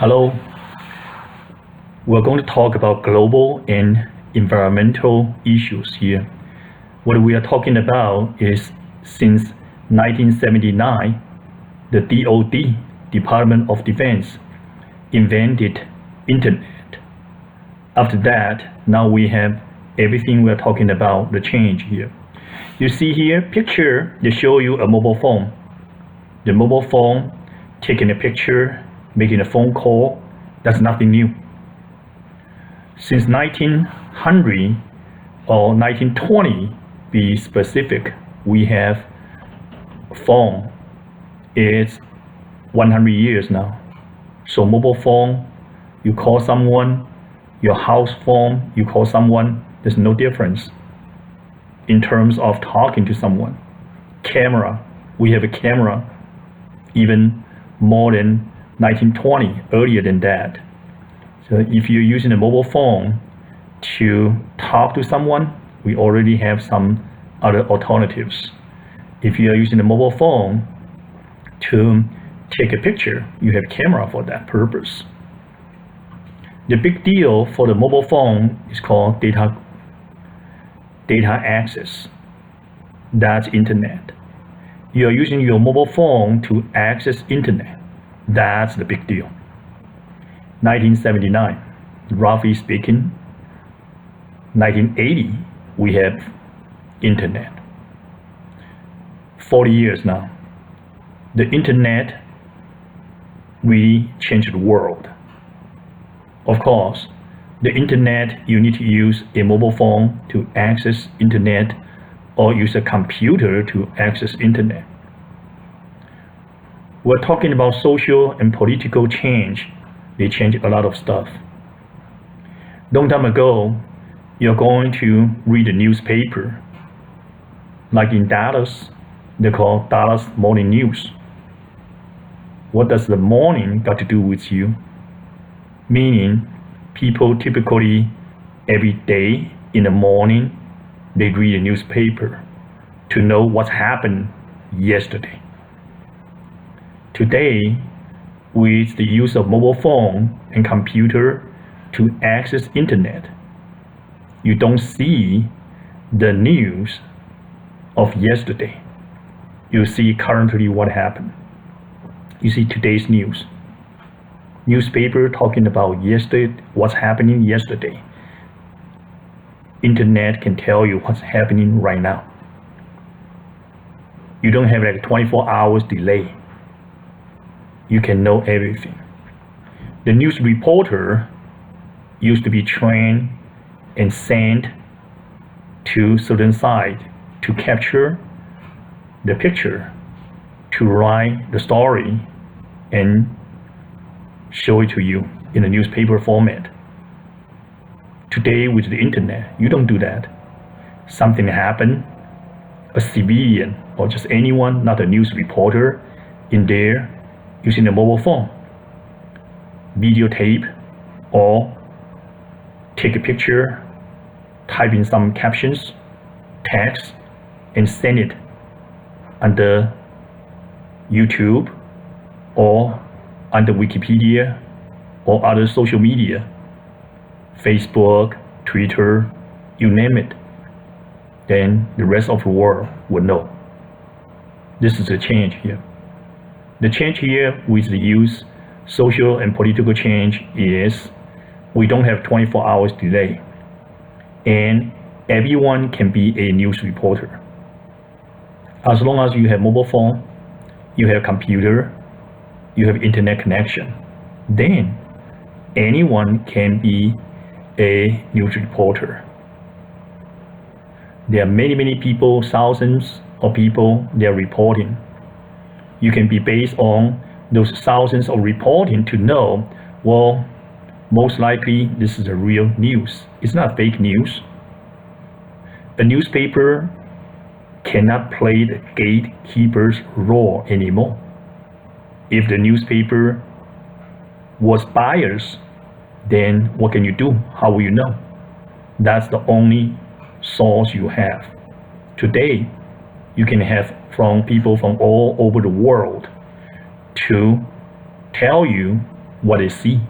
Hello, we're going to talk about global and environmental issues here. What we are talking about is since 1979, the DoD, Department of Defense, invented Internet. After that, now we have everything we're talking about, the change here. You see here, picture, they show you a mobile phone. The mobile phone, taking a picture, making a phone call, that's nothing new. Since 1900 or 1920, be specific, we have phone. It's 100 years now. So mobile phone, you call someone, your house phone, you call someone, there's no difference in terms of talking to someone. Camera, we have a camera even more than 1920, earlier than that. So if you're using a mobile phone to talk to someone, we already have some other alternatives. If you are using a mobile phone to take a picture, you have camera for that purpose. The big deal for the mobile phone is called data access. That's internet. You are using your mobile phone to access internet. That's the big deal. 1979, roughly speaking. 1980, we have internet. 40 years now. The internet really changed the world. Of course, the internet, you need to use a mobile phone to access internet or use a computer to access internet. We're talking about social and political change. They changed a lot of stuff. Long time ago, you're going to read a newspaper. Like in Dallas, they call Dallas Morning News. What does the morning got to do with you? Meaning, people typically every day in the morning, they read a newspaper to know what's happened yesterday. Today, with the use of mobile phone and computer to access internet, you don't see the news of yesterday. You see currently what happened. You see today's news. Newspaper talking about yesterday, what's happening yesterday. Internet can tell you what's happening right now. You don't have like 24 hours delay. You can know everything. The news reporter used to be trained and sent to certain site to capture the picture, to write the story and show it to you in a newspaper format. Today with the internet, you don't do that. Something happened, a civilian or just anyone, not a news reporter, in there using a mobile phone, videotape, or take a picture, type in some captions, text, and send it under YouTube or under Wikipedia or other social media, Facebook, Twitter, you name it. Then the rest of the world will know. This is a change here. The change here with the use, social and political change is we don't have 24 hours delay. And everyone can be a news reporter. As long as you have mobile phone, you have computer, you have internet connection, then anyone can be a news reporter. There are many people, thousands of people, they're reporting. You can be based on those thousands of reporting to know, well, most likely this is a real news. It's not fake news. A newspaper cannot play the gatekeeper's role anymore. If the newspaper was biased, then what can you do? How will you know? That's the only source you have. Today, you can have from people from all over the world to tell you what they see.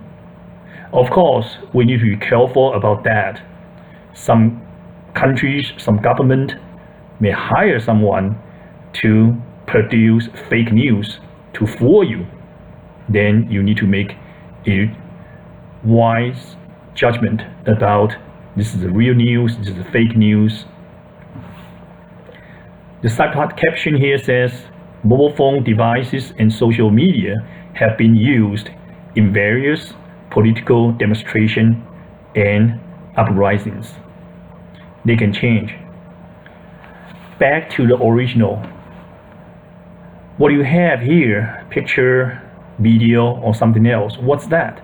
Of course, we need to be careful about that. Some countries, some government may hire someone to produce fake news to fool you. Then you need to make a wise judgment about this is the real news, this is the fake news. The subtitle caption here says, mobile phone devices and social media have been used in various political demonstrations and uprisings. They can change. Back to the original. What you have here, picture, video, or something else, what's that?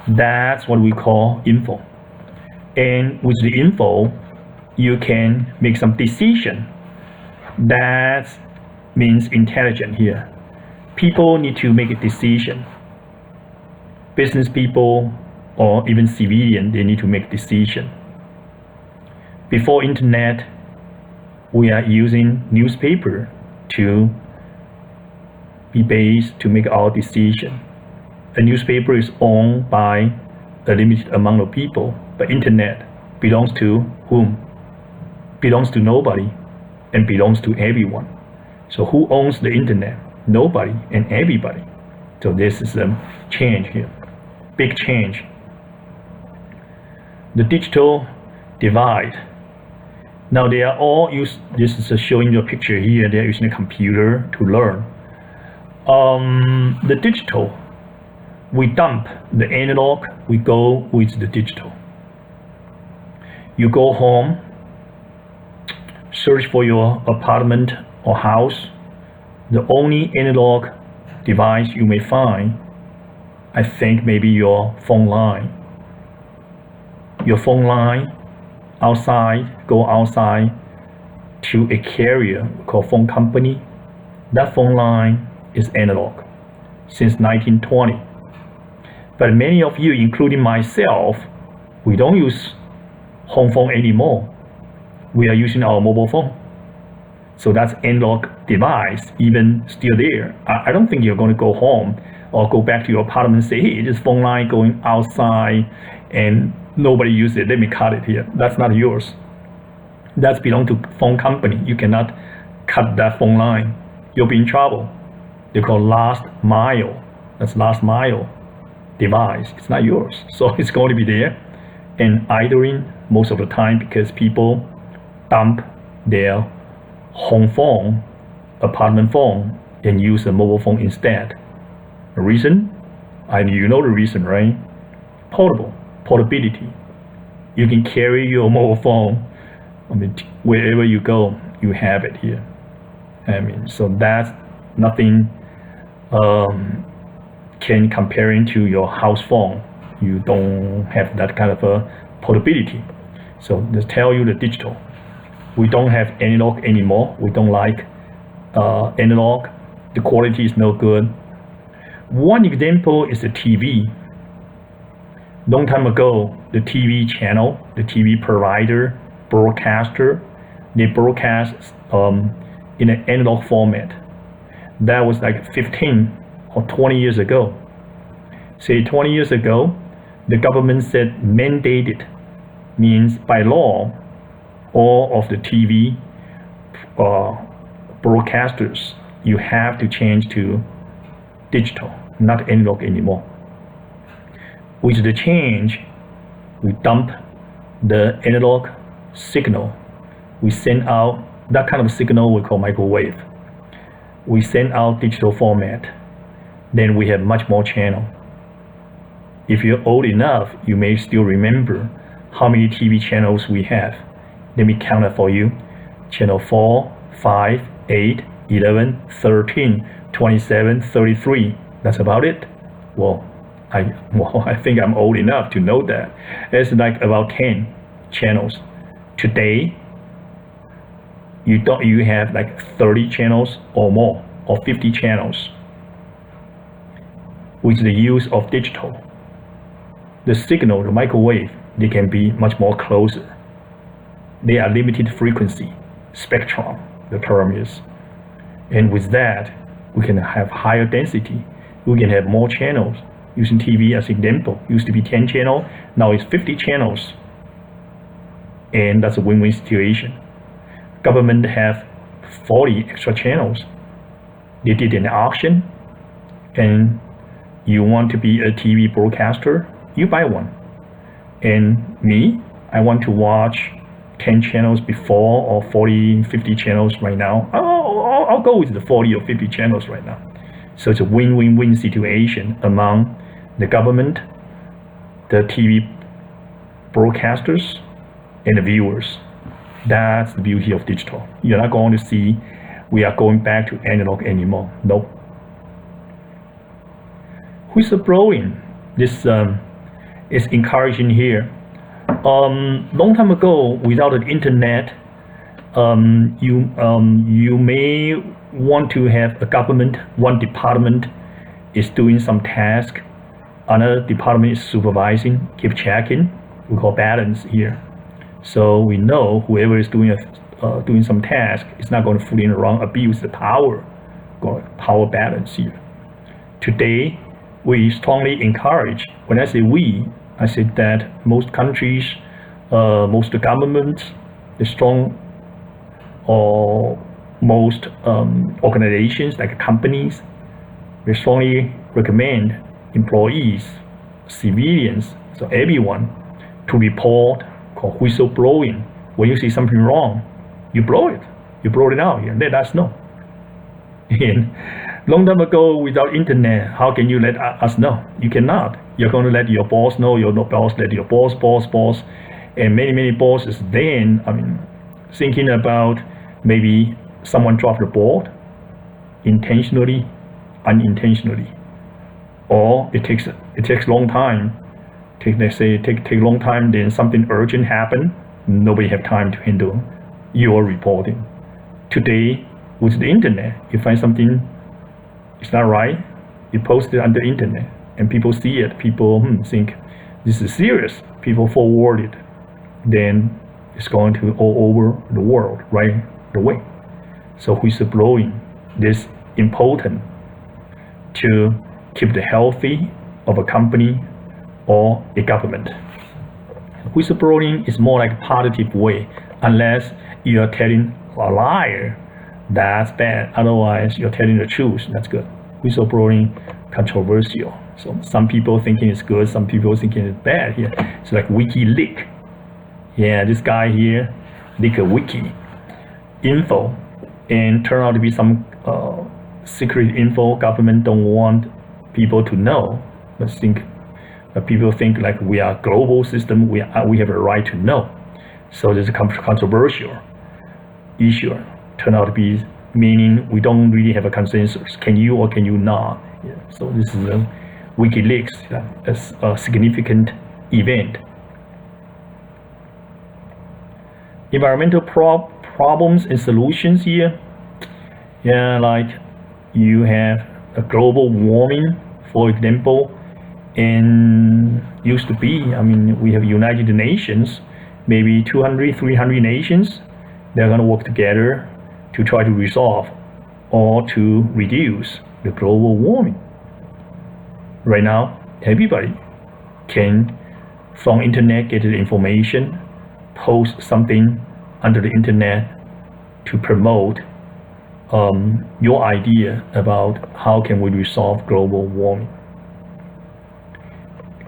That's what we call info. And with the info, you can make some decision. That means intelligent here. People need to make a decision. Business people or even civilian, they need to make decision. Before internet, we are using newspaper to be based to make our decision. A newspaper is owned by a limited amount of people, but internet belongs to whom? Belongs to nobody and belongs to everyone. So who owns the internet? Nobody and everybody. So this is a change here, big change. The digital divide. Now they are all used, this is showing you a picture here, they're using a computer to learn. The digital, we dump the analog, we go with the digital. You go home, search for your apartment or house, the only analog device you may find, I think maybe your phone line. Your phone line outside, go outside to a carrier called phone company. That phone line is analog since 1920. But many of you, including myself, we don't use home phone anymore. We are using our mobile phone. So that's analog device, even still there. I don't think you're going to go home or go back to your apartment and say, hey, this phone line going outside and nobody uses it, let me cut it here. That's not yours. That's belong to phone company. You cannot cut that phone line. You'll be in trouble. They call last mile. That's last mile device. It's not yours. So it's going to be there and idling most of the time because people dump their home phone, apartment phone, and use a mobile phone instead. The reason? You know the reason, right? Portability. You can carry your mobile phone. Wherever you go, you have it here. So that's nothing can comparing to your house phone. You don't have that kind of a portability. So just tell you the digital. We don't have analog anymore. We don't like analog. The quality is no good. One example is the TV. Long time ago, the TV channel, the TV provider, broadcaster, they broadcast in an analog format. That was like 15 or 20 years ago. Say 20 years ago, the government said mandated, means by law, all of the TV broadcasters, you have to change to digital, not analog anymore. With the change, we dump the analog signal. We send out that kind of signal we call microwave. We send out digital format. Then we have much more channel. If you're old enough, you may still remember how many TV channels we have. Let me count it for you. Channel 4, 5, 8, 11, 13, 27, 33. That's about it. Well, I think I'm old enough to know that. It's like about 10 channels. Today, you have like 30 channels or more, or 50 channels. With the use of digital, the signal, the microwave, they can be much more closer. They are limited frequency, spectrum, the term is. And with that, we can have higher density. We can have more channels. using TV as example. Used to be 10 channels, now it's 50 channels. And that's a win-win situation. Government have 40 extra channels. They did an auction, and you want to be a TV broadcaster, you buy one. And me, I want to watch 10 channels before, or 40, 50 channels right now. I'll go with the 40 or 50 channels right now. So it's a win-win-win situation among the government, the TV broadcasters, and the viewers. That's the beauty of digital. You're not going to see we are going back to analog anymore. Nope. Whistleblowing, this is encouraging here. Long time ago, without the internet, you may want to have a government, one department is doing some task, another department is supervising, keep checking. We call balance here. So we know whoever is doing some task is not going to fooling around, abuse the power balance here. Today, we strongly encourage, when I say we, I said that most countries, most governments, the strong or most organizations like companies, we strongly recommend employees, civilians, so everyone to report called whistleblowing. When you see something wrong, you blow it. You blow it out and let us know. And long time ago, without internet, how can you let us know? You cannot. You're going to let your boss know, your boss let your boss, and many bosses then, thinking about maybe someone dropped the ball intentionally, unintentionally, or it takes long time. Let's say take a long time, then something urgent happen. Nobody have time to handle your reporting. Today, with the internet, you find something is not right, you post it on the internet, and people see it. People think this is serious. People forward it, then it's going to all over the world right away. So whistleblowing is important to keep the healthy of a company or a government. Whistleblowing is more like a positive way, unless you are telling a liar, that's bad. Otherwise, you're telling the truth, that's good. Whistleblowing, controversial. So some people thinking it's good, some people thinking it's bad here. It's like WikiLeaks. Yeah, this guy here leak a wiki info and turn out to be some secret info government don't want people to know, but people think like we are a global system, we have a right to know. So this is a controversial issue. Turn out to be meaning we don't really have a consensus. Can you or can you not? Yeah. So this is a WikiLeaks, a significant event. Environmental problems and solutions here. Yeah, like you have a global warming, for example, and used to be, we have United Nations, maybe 200, 300 nations. They're going to work together to try to resolve or to reduce the global warming. Right now, everybody can, from internet, get the information, post something under the internet to promote your idea about how can we resolve global warming.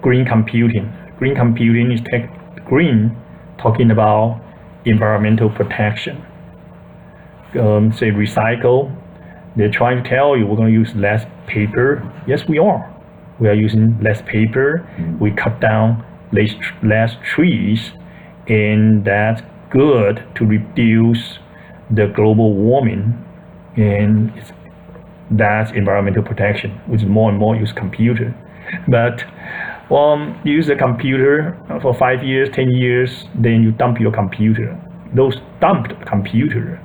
Green computing. Green computing is green, talking about environmental protection. Say recycle. They're trying to tell you we're going to use less paper. Yes, we are. We are using less paper. We cut down less trees, and that's good to reduce the global warming. And that's environmental protection, which is more and more use computer. But use a computer for 5 years, 10 years, then you dump your computer. Those dumped computer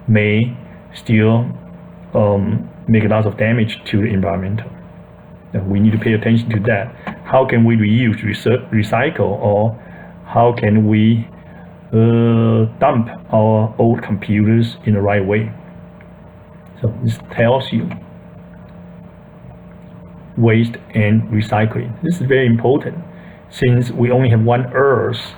may still make a lot of damage to the environment. We need to pay attention to that. How can we reuse, recycle, or how can we dump our old computers in the right way? So this tells you waste and recycling. This is very important since we only have one Earth,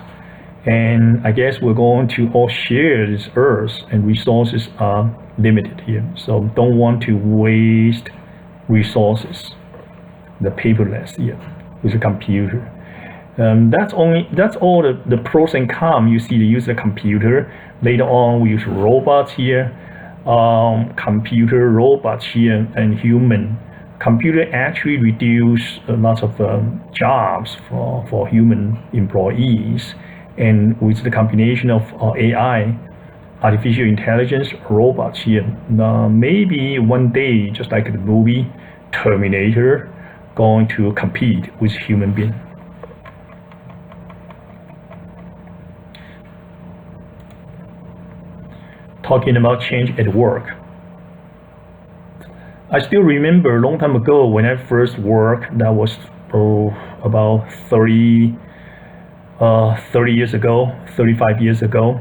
and I guess we're going to all share this Earth, and resources are limited here. So don't want to waste resources. The paperless here with a computer. That's all the pros and cons. You see the use of computer. Later on, we use robots here, computer, robots here, and human. Computer actually reduce a lot of jobs for human employees. And with the combination of AI, artificial intelligence, robots here, maybe one day, just like the movie Terminator, going to compete with human beings. Talking about change at work. I still remember a long time ago when I first worked, that was about 30 years ago, 35 years ago.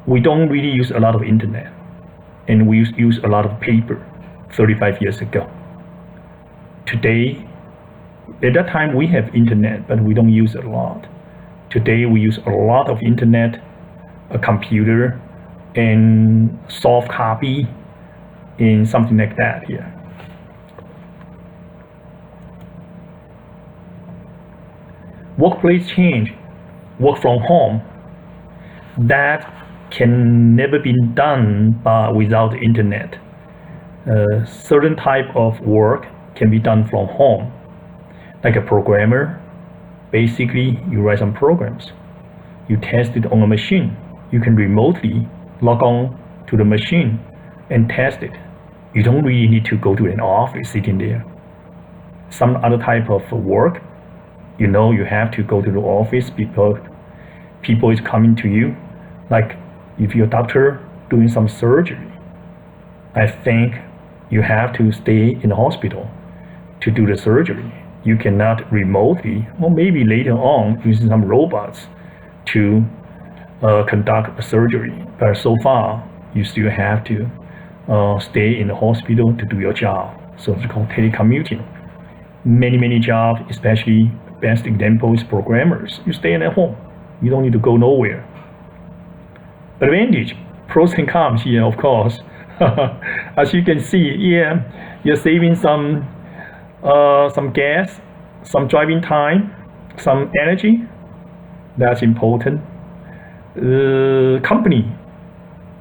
We don't really use a lot of internet, and we use a lot of paper 35 years ago. Today, at that time we have internet, but we don't use it a lot. Today we use a lot of internet, a computer, and soft copy, and something like that here. Workplace change, work from home, that can never be done without the internet. Certain type of work can be done from home. Like a programmer, basically you write some programs. You test it on a machine. You can remotely log on to the machine and test it. You don't really need to go to an office sitting there. Some other type of work, you have to go to the office because people is coming to you. Like if you're a doctor doing some surgery, I think you have to stay in the hospital to do the surgery. You cannot remotely, or maybe later on using some robots to conduct a surgery. But so far, you still have to stay in the hospital to do your job. So it's called telecommuting. Many jobs, especially best example is programmers. You stay at home. You don't need to go nowhere. Advantage, pros and cons here, of course. As you can see, you're saving some gas, some driving time, some energy. That's important. Company,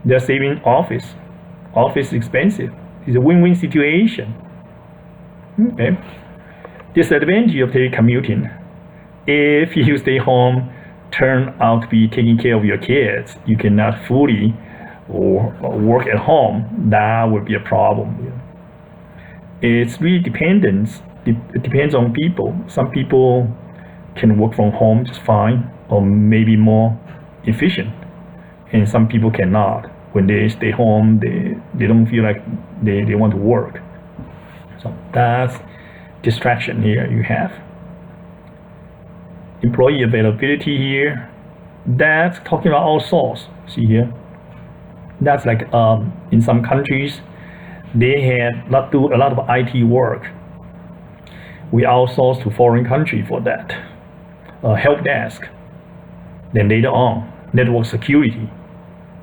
they're saving office. Office is expensive. It's a win-win situation. Okay. Disadvantage of telecommuting: if you stay home, turn out to be taking care of your kids, you cannot fully work at home. That would be a problem. It's really it depends on people. Some people can work from home just fine, or maybe more efficient, and some people cannot. When they stay home, they don't feel like they want to work. So that's distraction here you have. Employee availability here, that's talking about outsource. See here, that's like in some countries they have not do a lot of IT work. We outsource to foreign country for that. Help desk. Then later on, network security.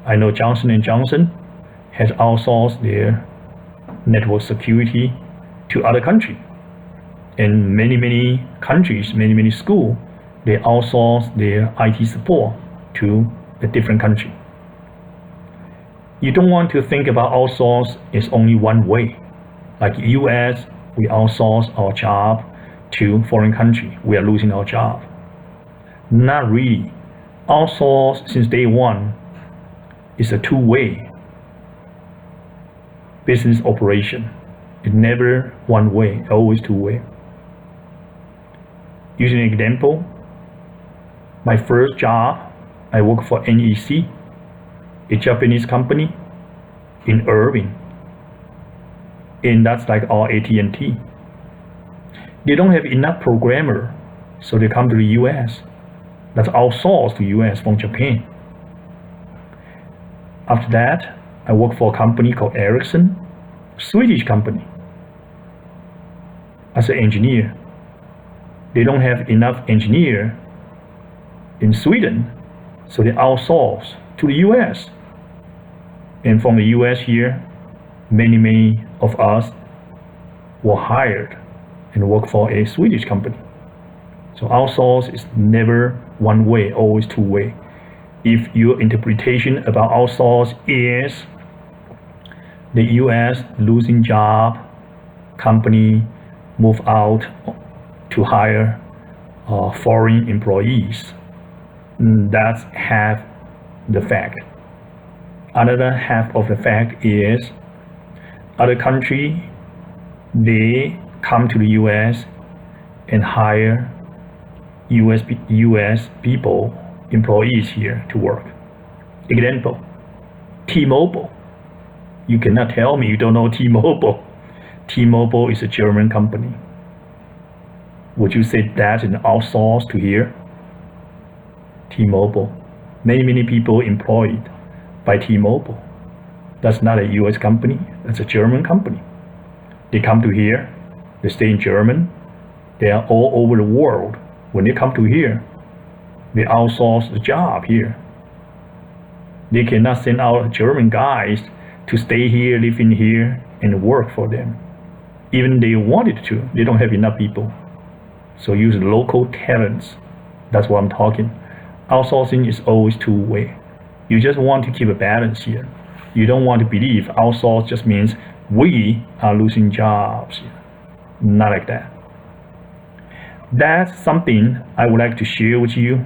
I know Johnson & Johnson has outsourced their network security to other countries. In many countries, many schools, they outsource their IT support to a different country. You don't want to think about outsource as only one way. Like US, we outsource our job to foreign country. We are losing our job. Not really. Outsource since day one is a two-way business operation. It's never one way, always two-way. Using an example, my first job, I worked for NEC, a Japanese company in Irving. And that's like our AT&T. They don't have enough programmer, so they come to the US. That's outsourced to US from Japan. After that, I worked for a company called Ericsson, Swedish company. as an engineer. They don't have enough engineer in Sweden, so they outsource to the US. And from the US here, many of us were hired and work for a Swedish company. So outsource is never one way, always two way. If your interpretation about outsource is the US losing job, company move out to hire foreign employees, that's half the fact. Another half of the fact is other country, they come to the US and hire US people, employees here to work. Example, T-Mobile. You cannot tell me you don't know T-Mobile. T-Mobile is a German company. Would you say that's an outsource to here? T-Mobile. Many people employed by T-Mobile. That's not a US company, that's a German company. They come to here, they stay in German, they are all over the world. When they come to here, they outsource the job here. They cannot send out German guys to stay here, live in here, and work for them. Even they wanted to, they don't have enough people. So use local talents. That's what I'm talking. Outsourcing is always two-way. You just want to keep a balance here. You don't want to believe outsource just means we are losing jobs here. Not like that. That's something I would like to share with you